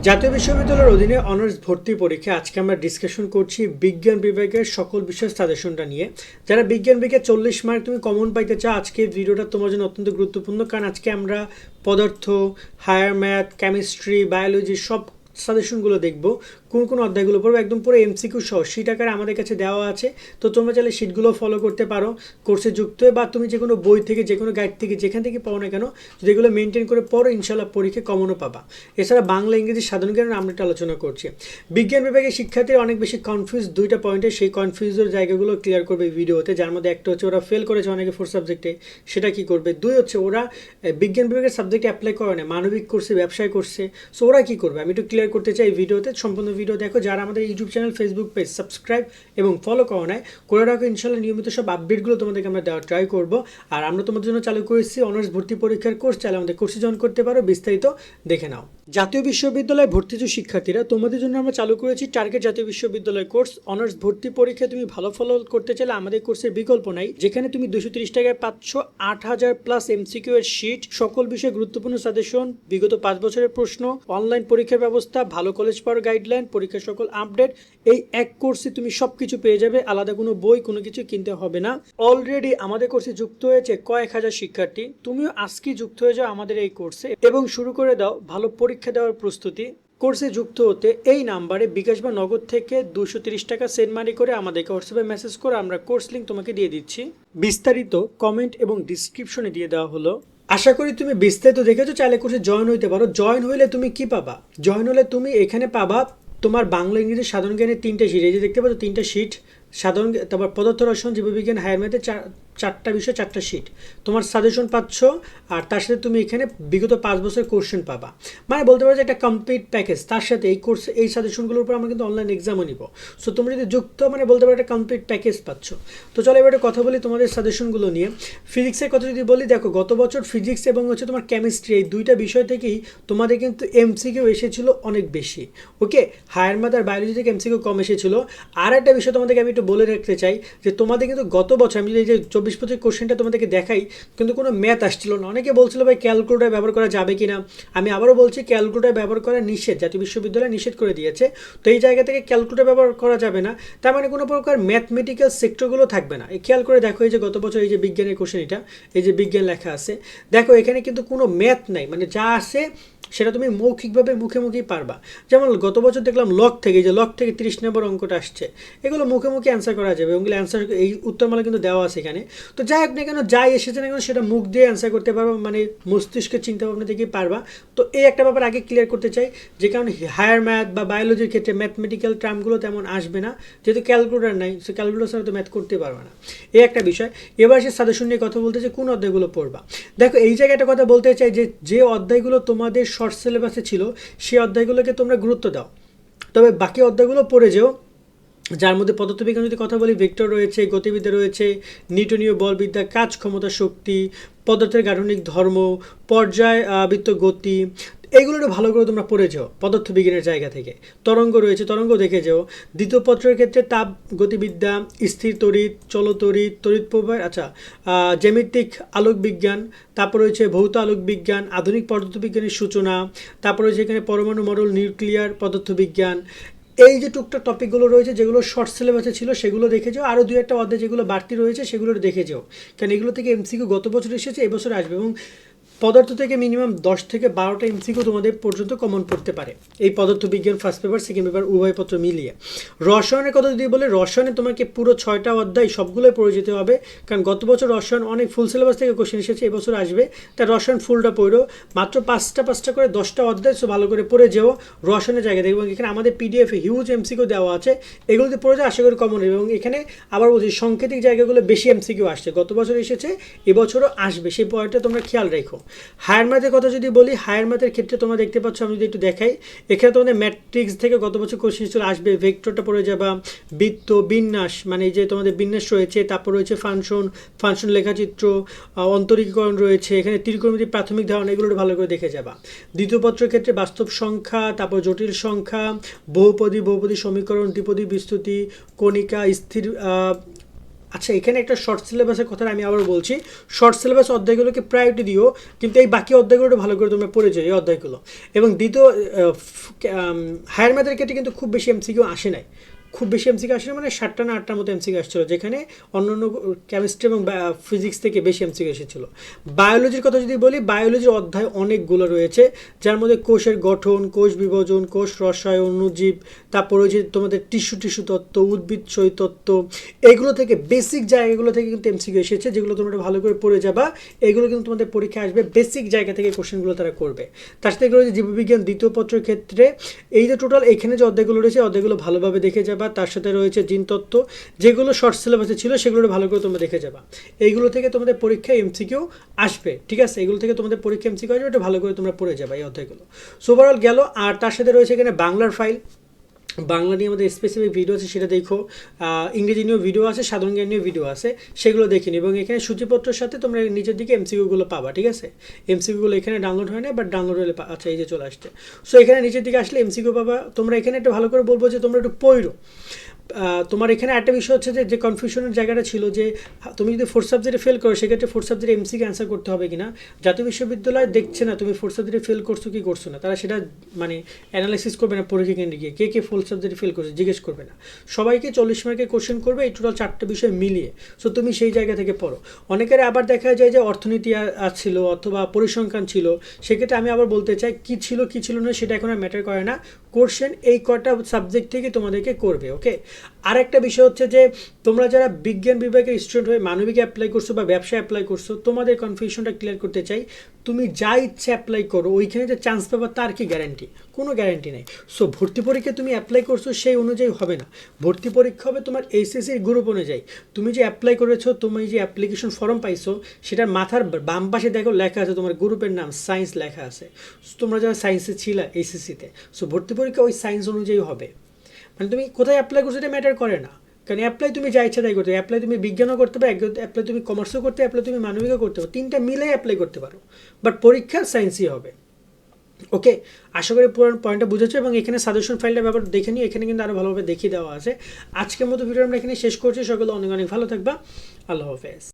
জাতীয় বিশ্ববিদ্যালয়ের অধীনে অনার্স ভর্তি পরীক্ষা আজকে আমরা ডিসকাশন করছি বিজ্ঞান বিভাগের সকল বিষয়ের সাজেশনটা নিয়ে। যারা বিজ্ঞান বিভাগে 40 মার্ক তুমি কমন পাইতে চাও, আজকে ভিডিওটা তোমার জন্য অত্যন্ত গুরুত্বপূর্ণ, কারণ আজকে আমরা পদার্থ, হায়ার ম্যাথ, কেমিস্ট্রি, বায়োলজি সব সাজেশনগুলো দেখব। কোন কোন অধ্যায়গুলো পড়বো একদম পুরো এমসিকিউ সহ শীট আকারে আমাদের কাছে দেওয়া আছে। তো তোমরা চাইলে শীটগুলো ফলো করতে পারো কোর্সে যুক্ত হয়ে, বা তুমি যে কোনো বই থেকে, যে কোনো গাইড থেকে, যেখান থেকে পাও না কেন, যদি এগুলো মেনটেন করে পড়ো ইনশাল্লাহ পরীক্ষা কমনও পাবা। এছাড়া বাংলা, ইংরেজি, সাধারণ জ্ঞান আমরা একটা আলোচনা করছি। বিজ্ঞান বিভাগের শিক্ষার্থীরা অনেক বেশি কনফিউজ দুইটা পয়েন্টে, সেই কনফিউজের জায়গাগুলো ক্লিয়ার করবে এই ভিডিওতে। যার মধ্যে একটা হচ্ছে ওরা ফেল করেছে অনেকে 4 সাবজেক্টে, সেটা কি করবে। দুই হচ্ছে ওরা বিজ্ঞান বিভাগের সাবজেক্টে অ্যাপ্লাই করে না, মানবিক করছে, ব্যবসায় করছে, সো ওরা কি করবে আমি একটু ক্লিয়ার করতে চাই এই ভিডিওতে। সম্পূর্ণ ভিডিও দেখো। যারা আমাদের YouTube channel, Facebook page subscribe এবং ফলো করো নাই, করে রাখো। ইনশাল্লাহ নিয়মিত সব আপডেটগুলো তোমাদেরকে আমরা দেওয়ার ট্রাই করবো। আর আমরা তোমাদের জন্য চালু করেছি অনার্স ভর্তি পরীক্ষার কোর্স, চাইলে আমাদের কোর্সে জয়েন করতে পারো, বিস্তারিত দেখে নাও। জাতীয় বিশ্ববিদ্যালয়ে ভর্তিজ শিক্ষার্থীরা, তোমাদের জন্য আমরা চালু করেছি টার্গেট জাতীয় বিশ্ববিদ্যালয় কোর্স। অনার্স ভর্তি পরীক্ষায় তুমি ভালো ফলো করতে চাইলে আমাদের কোর্সের বিকল্প নাই, যেখানে তুমি 230 টাকায় পাচ্ছ 8000 প্লাস এমসিকিউ এর শিট, সকল বিষয়ে গুরুত্বপূর্ণ সাজেশন, বিগত 5 বছরের প্রশ্ন, অনলাইন পরীক্ষার ব্যবস্থা, ভালো কলেজ পাওয়ার গাইডলাইন, পরীক্ষার সকল আপডেট। এই এক কোর্সে তুমি সবকিছু পেয়ে যাবে, আলাদা কোনো বই কোনো কিছু কিনতে হবে না। অলরেডি আমাদের কোর্সে যুক্ত হয়েছে কয়েক হাজার শিক্ষার্থী, তুমিও আজকে যুক্ত হয়ে যাও আমাদের এই কোর্সে এবং শুরু করে দাও ভালো পরীক্ষা দেওয়ার প্রস্তুতি। কোর্সে যুক্ত হতে এই নাম্বারে বিকাশ বা নগদ থেকে 230 টাকা সেন্ড মানি করে আমাদেরকে হোয়াটসঅ্যাপে মেসেজ করে আমরা কোর্স লিঙ্ক তোমাকে দিয়ে দিচ্ছি। বিস্তারিত কমেন্ট এবং ডিসক্রিপশনে দিয়ে দেওয়া হলো। আশা করি তুমি বিস্তারিত দেখেছো। চাইলে কোর্সে জয়েন হইতে পারো। জয়েন হইলে তুমি কি পাবা? জয়েন হলে তুমি এখানে পাবা তোমার বাংলা, ইংরেজি, সাধারণ জ্ঞানের 3টে শিট। এই যে দেখতে পাচ্ছ 3টে শিট, সাধারণ, তারপর পদার্থ রসায়ন, জীববিজ্ঞান, হায়ার ম্যাথে 4টা বিষয় 4টা শিট তোমার সাজেশন পাচ্ছ। আর তার সাথে তুমি এখানে বিগত 5 বছরের কোশ্চেন পাবা। মানে বলতে পারো যে একটা কমপ্লিট প্যাকেজ। তার সাথে এই কোর্স, এই সাজেশনগুলোর উপর আমরা কিন্তু অনলাইন এক্সামও নিব। সো তোমরা যদি যুক্ত, মানে বলতে পারো একটা কমপ্লিট প্যাকেজ পাচ্ছ। তো চলো এবার কথা বলি তোমাদের সাজেশনগুলো নিয়ে। ফিজিক্সের কথা যদি বলি, দেখো গত বছর ফিজিক্স এবং হচ্ছে তোমার কেমিস্ট্রি, এই দুইটা বিষয় থেকেই তোমাদের কিন্তু এমসিকিউ এসেছিল অনেক বেশি। ওকে, হায়ার ম্যাথ আর বায়োলজি থেকে এমসিকিউ কম এসেছিল। আর একটা বিষয় তোমাদেরকে আমি একটু বলে রাখতে চাই যে তোমাদের কিন্তু গত বছর আমি যদি এই যে 24-25 কোশ্চেনটা তোমাদেরকে দেখাই, কিন্তু কোনো ম্যাথ আসছিল না। অনেকে বলছিল ভাই ক্যালকুলেটর ব্যবহার করা যাবে কিনা। আমি আবারও বলছি ক্যালকুলেটর ব্যবহার করা নিষেধ, জাতীয় বিশ্ববিদ্যালয় নিষেধ করে দিয়েছে। তো এই জায়গা থেকে ক্যালকুলেটর ব্যবহার করা যাবে না, তার মানে কোনো প্রকার ম্যাথমেটিক্যাল সেক্টরগুলো থাকবে না। এই খেয়াল করে দেখো, এই যে গত বছর এই যে বিজ্ঞানের কোশ্চেন, এটা এই যে বিজ্ঞান লেখা আছে, দেখো এখানে কিন্তু কোনো ম্যাথ নাই, মানে যা আছে সেটা তুমি মৌখিকভাবে মুখে মুখেই পারবা। যেমন গত বছর দেখলাম লগ থেকে, যে লগ থেকে 30 নম্বর অঙ্কটা আসছে, এগুলো মুখে মুখে অ্যান্সার করা যাবে। ওগুলো অ্যান্সার, এই উত্তরমালা কিন্তু দেওয়া আছে এখানে। তো যাই হোক না কেন, যাই এসেছে না কেন, সেটা মুখ দিয়ে অ্যান্সার করতে পারবা, মানে মস্তিষ্কের চিন্তা ভাবনা থেকেই পারবা। তো এই একটা ব্যাপার আগে ক্লিয়ার করতে চাই, যে কারণ হায়ার ম্যাথ বা বায়োলজির ক্ষেত্রে ম্যাথমেটিক্যাল টার্মগুলো তেমন আসবে না, যেহেতু ক্যালকুলেটর নাই। সে ক্যালকুলেটর ছাড়া তো ম্যাথ করতে পারবে না, এই একটা বিষয়। এবার সে সাজেশন নিয়ে কথা বলতে চাই, কোন অধ্যায়গুলো পড়বা। দেখো এই জায়গাটা কথা বলতে চাই যে যে অধ্যায়গুলো তোমাদের শর্ট সিলেবাসে ছিল, সেই অধ্যায়গুলোকে তোমরা গুরুত্ব দাও, তবে বাকি অধ্যায়গুলো পড়ে যেও। যার মধ্যে পদার্থবিজ্ঞান যদি কথা বলি, ভেক্টর রয়েছে, গতিবিদ্যা রয়েছে, নিউটনীয় বলবিদ্যা, কাজ ক্ষমতা শক্তি, পদার্থের গাঠনিক ধর্ম, পর্যায়বৃত্ত গতি, এইগুলো একটু ভালো করে তোমরা পড়ে যাও পদার্থবিজ্ঞানের জায়গা থেকে। তরঙ্গ রয়েছে, তরঙ্গ দেখে যাও। দ্বিতীয় পত্রের ক্ষেত্রে তাপ গতিবিদ্যা, স্থির তড়িৎ, চলতড়িৎ, তড়িৎ প্রবাহ, আচ্ছা, জ্যামিতিক আলোক বিজ্ঞান, তারপর রয়েছে ভৌত আলোক বিজ্ঞান, আধুনিক পদার্থবিজ্ঞানের সূচনা, তারপর রয়েছে এখানে পরমাণু মডেল, নিউক্লিয়ার পদার্থবিজ্ঞান। এই যে টুকটাক টপিকগুলো রয়েছে যেগুলো শর্ট সিলেবাসে ছিল, সেগুলো দেখে যাও। আরও 2-1টা অধ্যায় যেগুলো বাড়তি রয়েছে সেগুলো দেখে যাও, কারণ এগুলো থেকে এমসিকিউ গত বছর এসেছে, এবছর আসবে। এবং পদার্থ থেকে মিনিমাম 10 থেকে 12টা এমসিকিউ তোমাদের পর্যন্ত কমন পড়তে পারে এই পদার্থ বিজ্ঞান ফার্স্ট পেপার, সেকেন্ড পেপার উভয় পত্র মিলিয়ে। রসায়নের কথা যদি বলে, রসায়নে তোমাকে পুরো 6টা অধ্যায় সবগুলোই পড়ে যেতে হবে, কারণ গত বছর রসায়ন অনেক ফুল সিলেবাস থেকে কোশ্চেন এসেছে, এবছর আসবে। তাই রসায়ন ফুলটা পড়ো, মাত্র 5টা করে 10টা অধ্যায়, সো ভালো করে পড়ে যেও রসায়নের জায়গা থেকে। এবং এখানে আমাদের পিডিএফে হিউজ এমসিকিউ দেওয়া আছে, এগুলোতে পড়ে যাও, আশা করি কমন হবে। এবং এখানে আবার বলছি, সাংকেতিক জায়গাগুলো বেশি এমসিকিউ আসছে, গত বছর এসেছে, এবছরও আসবে, সেই পয়েন্টটা তোমরা খেয়াল রাখো। হায়ার ম্যাথের কথা যদি বলি, হায়ার ম্যাথের ক্ষেত্রে তোমরা দেখতে পাচ্ছ, আমি যদি একটু দেখাই, এখানে তোমাদের ম্যাট্রিক্স থেকে গত বছর কোশ্চেন চলে আসবে, ভেক্টরটা পড়ে যাবা, বৃত্ত, বিন্যাস, মানে এই যে তোমাদের বিন্যাস রয়েছে, তারপর রয়েছে ফাংশন লেখাচিত্র, অন্তরীকরণ রয়েছে, এখানে ত্রিকোণমিতির প্রাথমিক ধারণা, এগুলো ভালো করে দেখে যাবা। দ্বিতীয় পত্রের ক্ষেত্রে বাস্তব সংখ্যা, তারপর জটিল বহুপদী সমীকরণ, দ্বিপদী বিস্তৃতি, কণিকা, স্থির আচ্ছা, এখানে একটা শর্ট সিলেবাসের কথা আমি আবার বলছি, শর্ট সিলেবাস অধ্যায়গুলোকে প্রায়োরিটি দিও, কিন্তু এই বাকি অধ্যায়গুলো ভালো করে তোমরা পড়ে যাও এই অধ্যায়গুলো। এবং দ্বিতীয়, হায়ার ম্যাথের ক্ষেত্রে কিন্তু খুব বেশি এমসিকিউ আসে নাই, খুব বেশি এমসিকিউ আসে না, মানে 7টা না 8টার মতো এমসিকিউ আসছিলো, যেখানে অন্যান্য কেমিস্ট্রি এবং ফিজিক্স থেকে বেশি এমসিকিউ এসেছিলো। বায়োলজির কথা যদি বলি, বায়োলজির অধ্যায় অনেকগুলো রয়েছে, যার মধ্যে কোষের গঠন, কোষ বিভাজন, কোষ রসায়ন, অণুজীব, তারপর ওই যে তোমাদের টিস্যু তত্ত্ব, উদ্ভিদশয় তত্ত্ব, এগুলো থেকে বেসিক জায়গাগুলো থেকে কিন্তু এমসিকিউ এসেছে, যেগুলো তোমরা ভালো করে পড়ে যাবা। এগুলো কিন্তু তোমাদের পরীক্ষায় আসবে, বেসিক জায়গা থেকে কোশ্চেনগুলো তারা করবে। তার সাথে এগুলো যে জীববিজ্ঞান দ্বিতীয় পত্রের ক্ষেত্রে এই যে টোটাল এখানে যে অধ্যায়গুলো রয়েছে, অধ্যায়গুলো ভালোভাবে দেখে যাবা। তার সাথে রয়েছে জিনতত্ত্ব, যেগুলো শর্ট সিলেবাসে ছিল সেগুলো ভালো করে তোমরা দেখে যাবা। এইগুলো থেকে তোমাদের পরীক্ষায় এমসিকিউ আসবে, ঠিক আছে? এগুলো থেকে তোমাদের পরীক্ষা এমসিকিউ আসবে, এটা ভালো করে তোমরা পড়ে যাবা এই অধ্যায়গুলো। সো ওভারঅল গেল। আর তার সাথে রয়েছে এখানে বাংলার ফাইল, বাংলা নিয়ে আমাদের স্পেসিফিক ভিডিও আছে, সেটা দেখো। ইংরেজি নিয়েও ভিডিও আছে, সাধারণ জ্ঞান নিয়েও ভিডিও আছে, সেগুলো দেখে নিও। এবং এখানে সূচিপত্রের সাথে তোমরা নিচের দিকে এমসিকিউগুলো পাবা, ঠিক আছে? এমসিকিউগুলো এখানে ডাউনলোড হয় না, বাট ডাউনলোড হলে আচ্ছা এই যে চলে আসছে। সো এখানে নিচের দিকে আসলে এমসিকিউ পাবা। তোমরা এখানে একটু ভালো করে বলবো যে তোমরা একটু পড়ো। তোমার এখানে একটা বিষয় হচ্ছে যে কনফিউশনের জায়গাটা ছিল যে তুমি যদি ফোর্থ সাবজেক্টে ফেল করো, সেক্ষেত্রে ফোর্থ সাবজেক্টে এমসিকিউ অ্যান্সার করতে হবে কিনা। জাতীয় বিশ্ববিদ্যালয় দেখছে না তুমি ফোর্থ সাবজেক্টে ফেল করছো কি করছো না, তারা সেটা মানে অ্যানালাইসিস করবে না পরীক্ষা কেন্দ্রে গিয়ে, কে ফোর্থ সাবজেক্টে ফেল করছে জিজ্ঞেস করবে না। সবাইকে 40 মার্কের কোশ্চেন করবে এই টোটাল 4টে বিষয় মিলিয়ে। সো তুমি সেই জায়গা থেকে পড়ো। অনেকের আবার দেখা যায় যে অর্থনীতি ছিল অথবা পরিসংখ্যান ছিল, সেক্ষেত্রে আমি আবার বলতে চাই কি ছিল না সেটা এখন আর ম্যাটার করে না। কোশ্চেন এই কটা সাবজেক্ট থেকে তোমাদেরকে করবে, ওকে? আর একটা বিষয় হচ্ছে যে তোমরা যারা বিজ্ঞান বিভাগের স্টুডেন্ট হয়ে মানবিকে অ্যাপ্লাই করছো বা ব্যবসায় অ্যাপ্লাই করছো, তোমাদের কনফিউশনটা ক্লিয়ার করতে চাই। তুমি যা ইচ্ছে অ্যাপ্লাই করো, ওইখানে যে চান্স পাবা তার কি গ্যারান্টি? কোনো গ্যারান্টি নেই। সো ভর্তি পরীক্ষা তুমি অ্যাপ্লাই করছো সেই অনুযায়ী হবে না, ভর্তি পরীক্ষা হবে তোমার এইচএসসির গ্রুপ অনুযায়ী। তুমি যে অ্যাপ্লাই করেছো, তুমি যে অ্যাপ্লিকেশন ফর্ম পাইছো, সেটার মাথার বাম পাশে দেখো লেখা আছে তোমার গ্রুপের নাম, সায়েন্স লেখা আছে। তোমরা যারা সায়েন্সে ছিলা এইচএসসিতে, সো ভর্তি পরীক্ষা ওই সায়েন্স অনুযায়ী হবে। মানে তুমি কোথায় অ্যাপ্লাই করছো এটা ম্যাটার করে না, কারণ অ্যাপ্লাই তুমি যা ইচ্ছা তাই করতে পারো। অ্যাপ্লাই তুমি বিজ্ঞানও করতে পারো, অ্যাপ্লাই তুমি কমার্সও করতে, অ্যাপ্লাই তুমি মানবিকও করতে পারো, তিনটা মিলে অ্যাপ্লাই করতে পারো, বাট পরীক্ষা সায়েন্সই হবে, ওকে? আশা করি পুরো পয়েন্টটা বুঝেছো। এবং এখানে সাজেশন ফাইলটা ব্যাপার দেখে নিই, এখানে কিন্তু আরও ভালোভাবে দেখিয়ে দেওয়া আছে। আজকের মতো ভিডিও আমরা এখানে শেষ করছি। সকলে অনেক অনেক ভালো থাকবা। আল্লাহ হাফেজ।